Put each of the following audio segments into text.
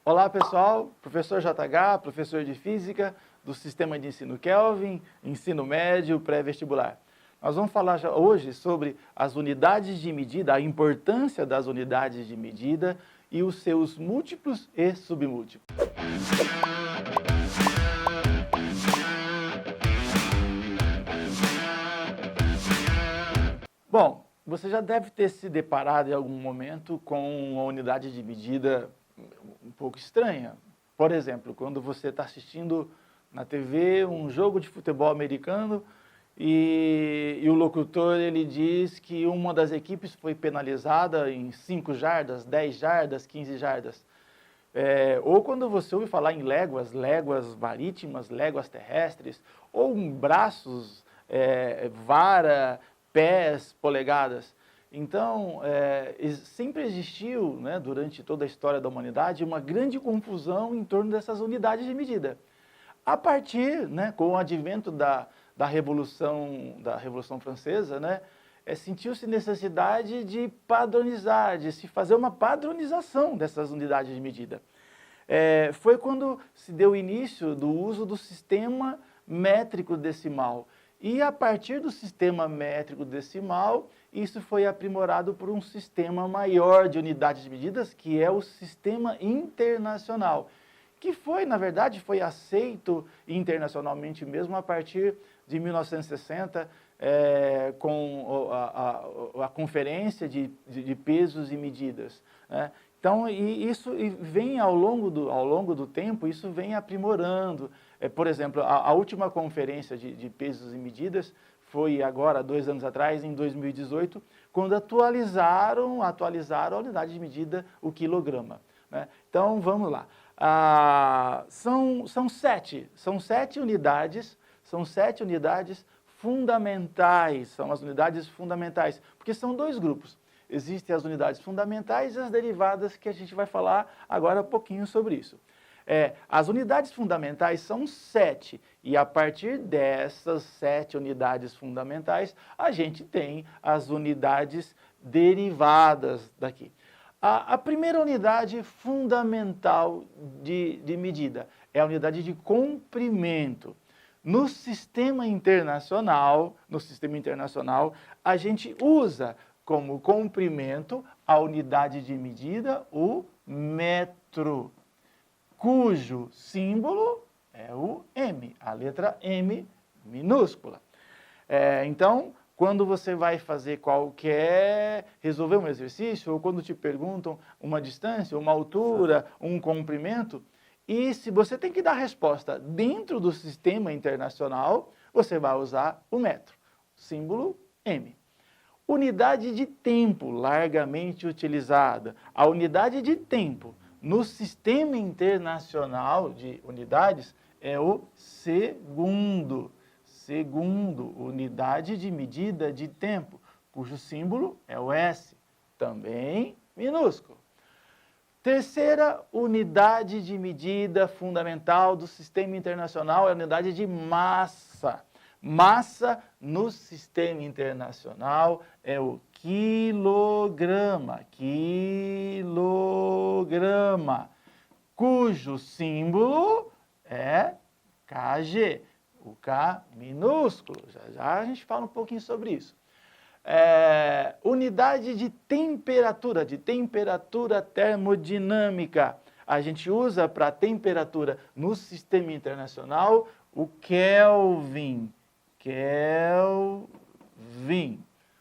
Olá pessoal, professor JH, professor de Física do Sistema de Ensino Kelvin, ensino médio, pré-vestibular. Nós vamos falar hoje sobre as unidades de medida, a importância das unidades de medida e os seus múltiplos e submúltiplos. Bom, você já deve ter se deparado em algum momento com uma unidade de medida um pouco estranha. Por exemplo, quando você está assistindo na TV um jogo de futebol americano e o locutor ele diz que uma das equipes foi penalizada em 5 jardas, 10 jardas, 15 jardas. Ou quando você ouve falar em léguas, léguas marítimas, léguas terrestres, ou em braços, vara, pés, polegadas. Então, sempre existiu, né, durante toda a história da humanidade, uma grande confusão em torno dessas unidades de medida. A partir, né, com o advento da Revolução Francesa, né, sentiu-se necessidade de padronizar, de se fazer uma padronização dessas unidades de medida. Foi quando se deu início do uso do sistema métrico decimal. E a partir do sistema métrico decimal, isso foi aprimorado por um sistema maior de unidades de medidas, que é o sistema internacional, que foi, na verdade, foi aceito internacionalmente mesmo a partir de 1960, com a Conferência de Pesos e Medidas, né? Então, isso vem ao longo do tempo, isso vem aprimorando. Por exemplo, a última conferência de pesos e medidas foi agora, 2 anos atrás, em 2018, quando atualizaram a unidade de medida, o quilograma, né? Então, vamos lá. São 7 unidades, fundamentais, são as unidades fundamentais, porque são 2 grupos. Existem as unidades fundamentais e as derivadas, que a gente vai falar agora um pouquinho sobre isso. As unidades fundamentais são 7, e a partir dessas 7 unidades fundamentais, a gente tem as unidades derivadas daqui. A primeira unidade fundamental de medida é a unidade de comprimento. No sistema internacional, a gente usa como comprimento a unidade de medida, o metro, cujo símbolo é o M, a letra M minúscula. Então, quando você vai fazer resolver um exercício, ou quando te perguntam uma distância, uma altura, um comprimento, e se você tem que dar resposta dentro do sistema internacional, você vai usar o metro, símbolo M. Unidade de tempo, largamente utilizada. A unidade de tempo no sistema internacional de unidades é o segundo. Segundo, unidade de medida de tempo, cujo símbolo é o S, também minúsculo. Terceira unidade de medida fundamental do sistema internacional é a unidade de massa. Massa no sistema internacional é o quilograma, cujo símbolo é Kg, o K minúsculo. Já a gente fala um pouquinho sobre isso. Unidade de temperatura termodinâmica. A gente usa para temperatura no sistema internacional o Kelvin.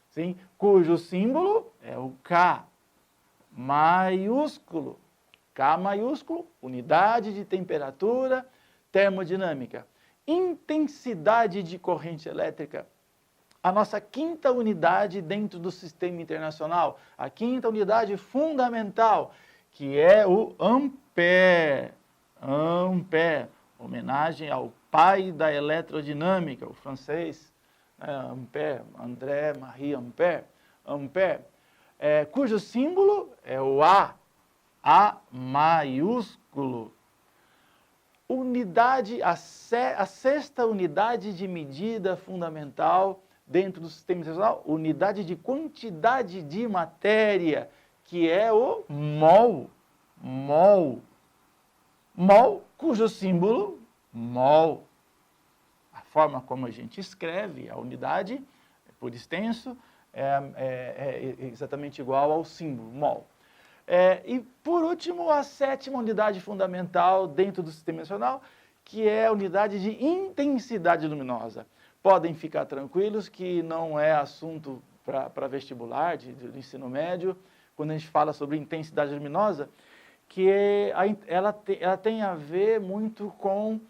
Sim? Cujo símbolo é o K maiúsculo. K maiúsculo, unidade de temperatura termodinâmica. Intensidade de corrente elétrica. A nossa quinta unidade dentro do sistema internacional, a quinta unidade fundamental, que é o ampere. Ampere, homenagem ao pai da eletrodinâmica, o francês, Ampère, André Marie Ampère, cujo símbolo é o A maiúsculo. A sexta unidade de medida fundamental dentro do sistema internacional, unidade de quantidade de matéria, que é o mol. mol, cujo símbolo, mol, a forma como a gente escreve a unidade, por extenso, é exatamente igual ao símbolo, mol. E, por último, a sétima unidade fundamental dentro do sistema nacional, que é a unidade de intensidade luminosa. Podem ficar tranquilos que não é assunto para vestibular, do ensino médio, quando a gente fala sobre intensidade luminosa, que ela tem a ver muito com,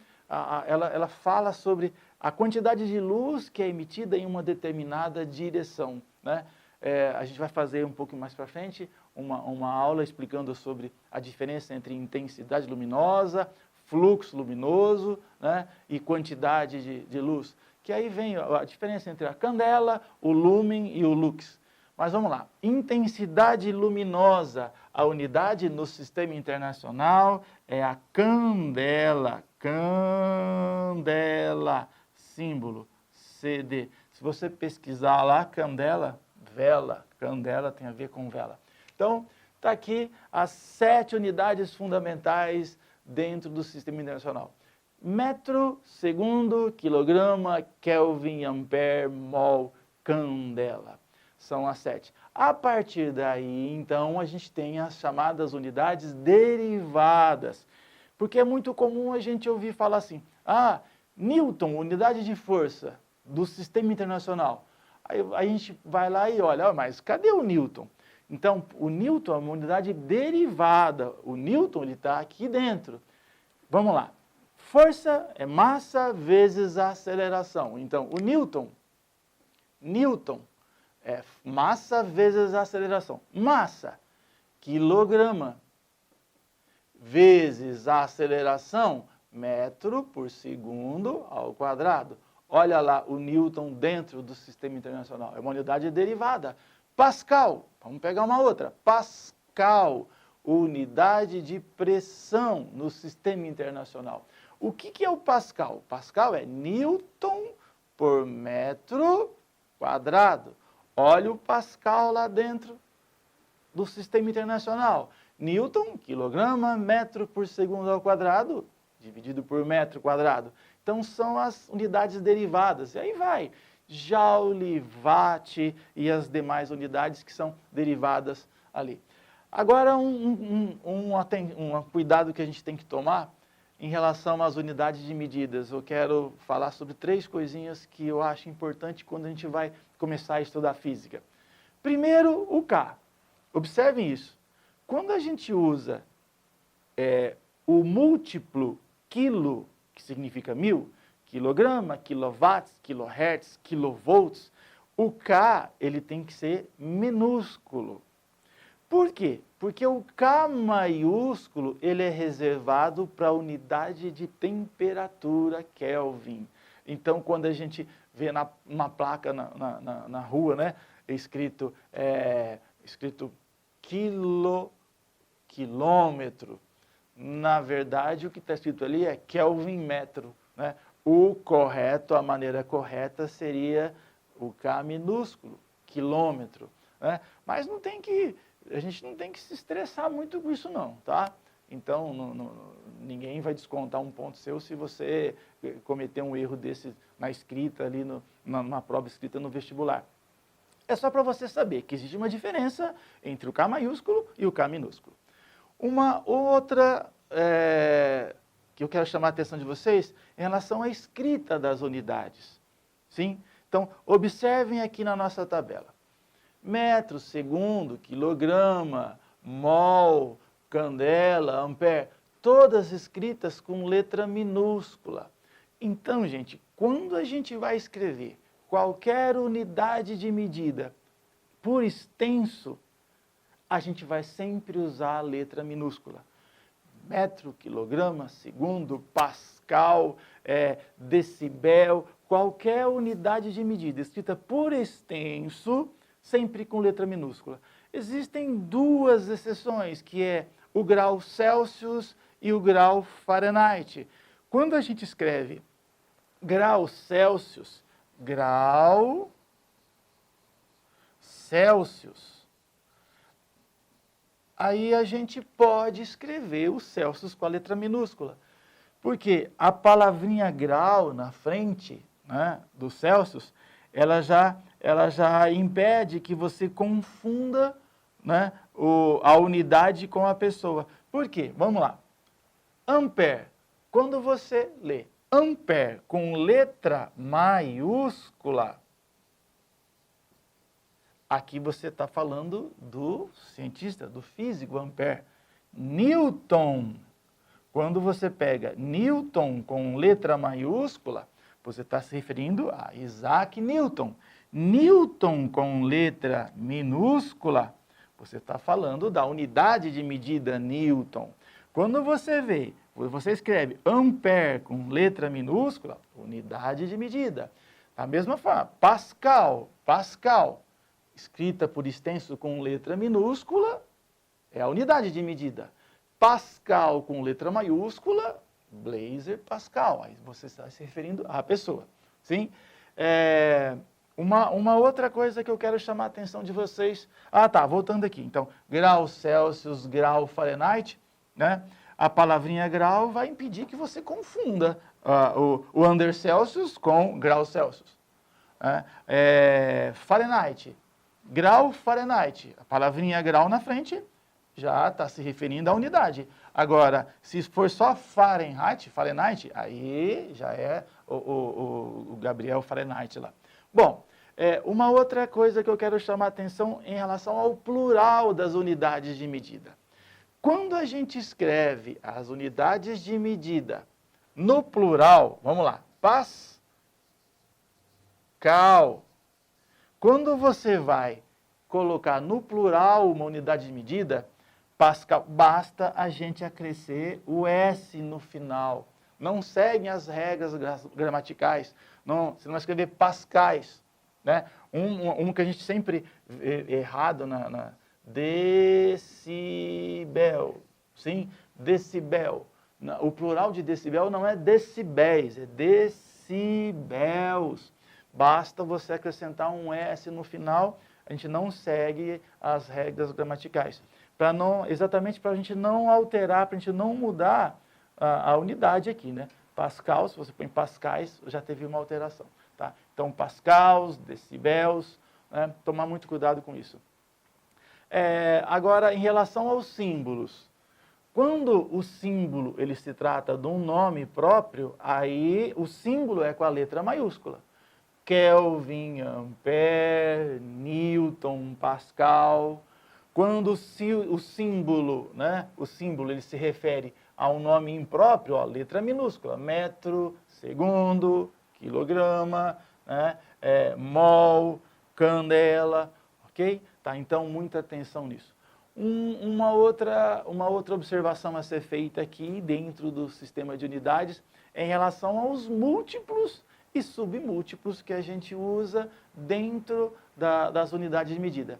ela fala sobre a quantidade de luz que é emitida em uma determinada direção, né? A gente vai fazer um pouco mais para frente uma aula explicando sobre a diferença entre intensidade luminosa, fluxo luminoso, né, e quantidade de luz. Que aí vem a diferença entre a candela, o lúmen e o lux. Mas vamos lá. Intensidade luminosa, a unidade no sistema internacional é a candela. Candela, símbolo CD. Se você pesquisar lá, candela, vela. Candela tem a ver com vela. Então, está aqui as 7 unidades fundamentais dentro do sistema internacional. Metro, segundo, quilograma, Kelvin, ampere, mol, candela. São as 7. A partir daí, então, a gente tem as chamadas unidades derivadas. Porque é muito comum a gente ouvir falar assim, Newton, unidade de força do sistema internacional. Aí a gente vai lá e olha, mas cadê o Newton? Então, o Newton é uma unidade derivada. O Newton está aqui dentro. Vamos lá. Força é massa vezes a aceleração. Então, o Newton é massa vezes a aceleração. Massa, quilograma, vezes a aceleração, metro por segundo ao quadrado. Olha lá o Newton dentro do sistema internacional. É uma unidade derivada. Pascal, vamos pegar uma outra. Pascal, unidade de pressão no sistema internacional. O que é o Pascal? Pascal é Newton por metro quadrado. Olha o Pascal lá dentro do sistema internacional. Newton, quilograma, metro por segundo ao quadrado, dividido por metro quadrado. Então, são as unidades derivadas. E aí vai. Joule, watt e as demais unidades que são derivadas ali. Agora, um cuidado que a gente tem que tomar em relação às unidades de medidas. Eu quero falar sobre 3 coisinhas que eu acho importante quando a gente vai começar a estudar física. Primeiro, o K. Observem isso. Quando a gente usa o múltiplo quilo, que significa 1000, quilograma, quilowatts, kilohertz, kilovolts, o K ele tem que ser minúsculo. Por quê? Porque o K maiúsculo ele é reservado para a unidade de temperatura Kelvin. Então, quando a gente vê uma placa na rua, né, escrito quilômetro, na verdade, o que está escrito ali é Kelvin metro, né? O correto, a maneira correta seria o K minúsculo, quilômetro, né? Mas a gente não tem que se estressar muito com isso não, tá? Então, ninguém vai descontar um ponto seu se você cometer um erro desse na escrita ali, na prova escrita no vestibular. É só para você saber que existe uma diferença entre o K maiúsculo e o K minúsculo. Uma outra que eu quero chamar a atenção de vocês em relação à escrita das unidades. Sim? Então, observem aqui na nossa tabela. Metro, segundo, quilograma, mol, candela, ampere, todas escritas com letra minúscula. Então, gente, quando a gente vai escrever qualquer unidade de medida por extenso, a gente vai sempre usar a letra minúscula. Metro, quilograma, segundo, pascal, decibel, qualquer unidade de medida escrita por extenso, sempre com letra minúscula. Existem 2 exceções, que é o grau Celsius e o grau Fahrenheit. Quando a gente escreve grau Celsius, aí a gente pode escrever o Celsius com a letra minúscula. Porque a palavrinha grau na frente, né, do Celsius, ela já impede que você confunda, né, a unidade com a pessoa. Por quê? Vamos lá. Ampere. Quando você lê ampere com letra maiúscula, aqui você está falando do cientista, do físico Ampere. Newton. Quando você pega Newton com letra maiúscula, você está se referindo a Isaac Newton. Newton com letra minúscula, você está falando da unidade de medida Newton. Quando você escreve Ampere com letra minúscula, unidade de medida. Da mesma forma, Pascal, escrita por extenso com letra minúscula, é a unidade de medida. Pascal com letra maiúscula, Blaise Pascal. Aí você está se referindo à pessoa. Sim? Uma outra coisa que eu quero chamar a atenção de vocês. Voltando aqui. Então, grau Celsius, grau Fahrenheit, né? A palavrinha grau vai impedir que você confunda o under Celsius com grau Celsius. Fahrenheit. Grau Fahrenheit. A palavrinha grau na frente já está se referindo à unidade. Agora, se for só Fahrenheit, aí já é o Gabriel Fahrenheit lá. Bom, uma outra coisa que eu quero chamar a atenção em relação ao plural das unidades de medida. Quando a gente escreve as unidades de medida no plural, vamos lá, Pascal. Quando você vai colocar no plural uma unidade de medida, Pascal, basta a gente acrescer o S no final. Não seguem as regras gramaticais. Não, você não vai escrever pascais. Né? Um que a gente sempre errado decibel. Sim? Decibel. O plural de decibel não é decibéis, é decibels. Basta você acrescentar um S no final, a gente não segue as regras gramaticais. Exatamente para a gente não alterar, para a gente não mudar a unidade aqui, né? Pascal, se você põe pascais, já teve uma alteração, tá? Então, pascals, decibels, né? Tomar muito cuidado com isso. Agora, em relação aos símbolos, quando o símbolo ele se trata de um nome próprio, aí o símbolo é com a letra maiúscula. Kelvin, Ampere, Newton, Pascal. Quando o símbolo, né, ele se refere a um nome impróprio, ó, letra minúscula, metro, segundo, quilograma, né, mol, candela, ok? Tá, então, muita atenção nisso. Uma outra observação a ser feita aqui dentro do sistema de unidades é em relação aos múltiplos e submúltiplos que a gente usa dentro das unidades de medida.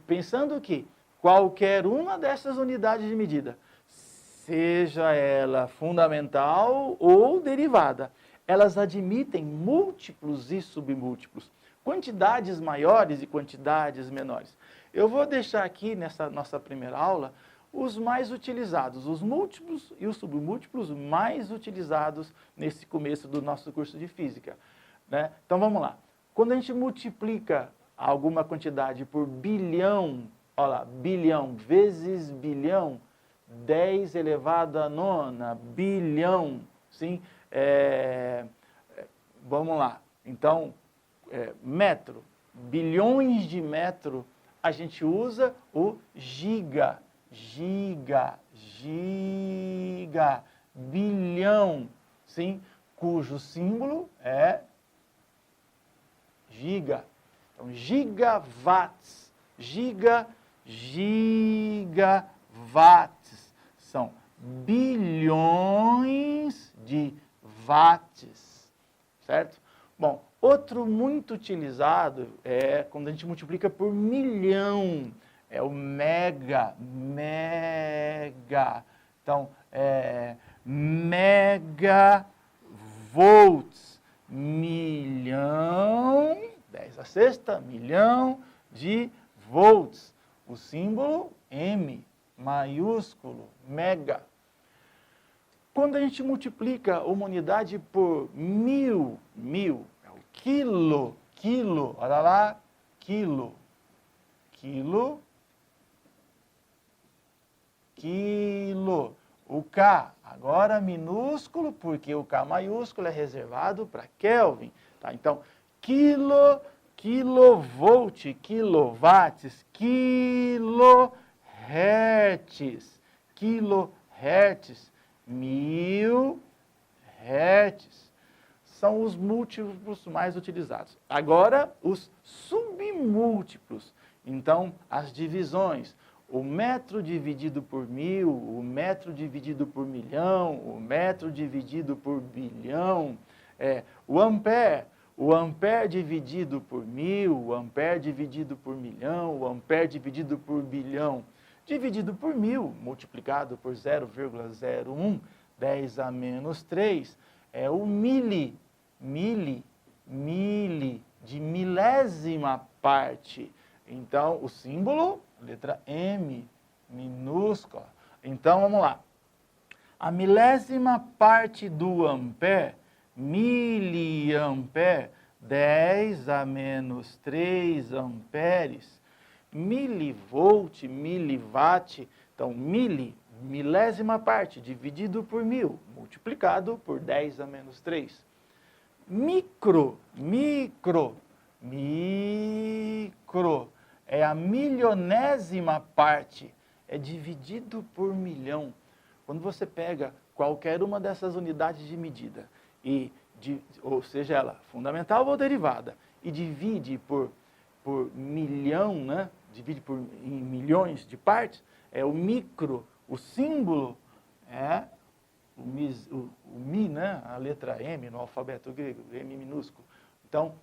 Pensando que qualquer uma dessas unidades de medida, seja ela fundamental ou derivada, elas admitem múltiplos e submúltiplos, quantidades maiores e quantidades menores. Eu vou deixar aqui nessa nossa primeira aula os mais utilizados, os múltiplos e os submúltiplos mais utilizados nesse começo do nosso curso de física, né? Então vamos lá. Quando a gente multiplica alguma quantidade por bilhão, olha lá, bilhão vezes bilhão, 10 elevado a nona, bilhão, sim? Vamos lá. Então, metro, bilhões de metro, a gente usa o giga, bilhão, sim? Cujo símbolo é giga. Então, gigawatts, gigawatts, são bilhões de watts, certo? Bom, outro muito utilizado é quando a gente multiplica por milhão, é o mega. Então, megavolts, milhão, 10 a sexta, milhão de volts. O símbolo M, maiúsculo, mega. Quando a gente multiplica uma unidade por mil, é o quilo, olha lá, quilo. O K, agora minúsculo, porque o K maiúsculo é reservado para Kelvin. Tá? Então, kilovolt, quilowatts, kilohertz, 1000 hertz. São os múltiplos mais utilizados. Agora, os submúltiplos. Então, as divisões. O metro dividido por 1000, o metro dividido por milhão, o metro dividido por bilhão, o ampere dividido por 1000, o ampere dividido por milhão, o ampere dividido por bilhão, dividido por 1000, multiplicado por 0,01, 10 a menos 3, é o mili, de milésima parte. Então, o símbolo, letra M, minúscula. Então, vamos lá. A milésima parte do ampere, miliampere, 10 a menos 3 amperes. Milivolt, miliwatt, então, milésima parte, dividido por 1000, multiplicado por 10 a menos 3. Micro, é a milionésima parte, é dividido por milhão. Quando você pega qualquer uma dessas unidades de medida, ou seja ela fundamental ou derivada, e divide por milhão, né? Divide em milhões de partes, é o micro, o símbolo é o mi, né? A letra M no alfabeto grego, M minúsculo. Então,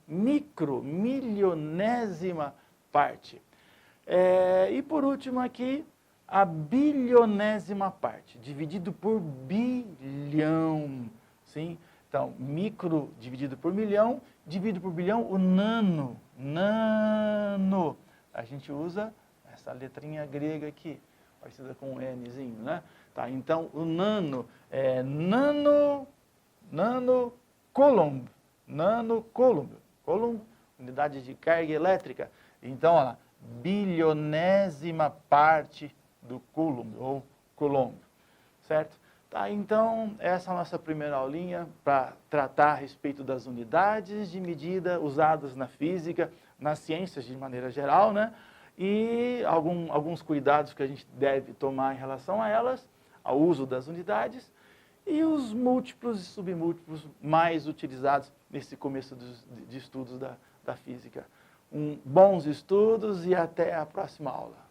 milionésima parte. E por último aqui, a bilionésima parte, dividido por bilhão. Sim? Então, micro dividido por milhão, dividido por bilhão, o nano. A gente usa essa letrinha grega aqui, parecida com um Nzinho, né? Tá, então, o nano é nanocoulomb. Coulomb, unidade de carga elétrica. Então, olha lá, bilionésima parte do coulomb, ou coulomb, certo? Tá, então, essa é a nossa primeira aulinha para tratar a respeito das unidades de medida usadas na física, nas ciências de maneira geral, né? E alguns cuidados que a gente deve tomar em relação a elas, ao uso das unidades, e os múltiplos e submúltiplos mais utilizados nesse começo de estudos da física. Bons estudos e até a próxima aula.